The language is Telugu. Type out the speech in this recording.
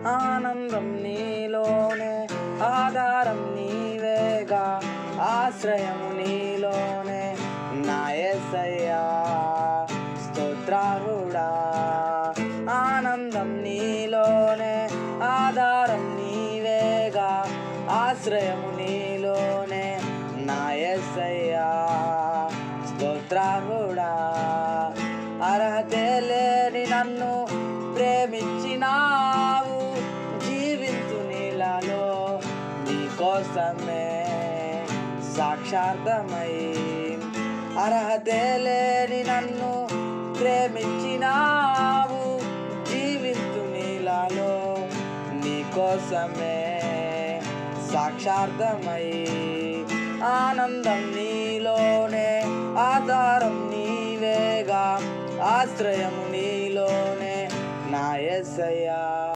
ఆనందం నీలోనే, ఆధారం నీవేగా, ఆశ్రయము నీలోనే నా యేసయ్యా. స్తోత్రార్హుడా, ఆనందం నీలోనే, ఆధారం నీవేగా, ఆశ్రయము నీలోనే నా యేసయ్యా. స్తోత్రార్హుడా, అర్హతే లేని నన్ను ప్రేమించినావు, జీవించు నీలలో నీకోసమే సాక్షార్థమై. అర్హతే లేని నన్ను ప్రేమించినావు, జీవించు నీలలో నీకోసమే సాక్షార్థమై. ఆనందం నీలోనే, ఆధారం నీవేగా, ఆశ్రయము నీలోనే నా యేసయ్యా.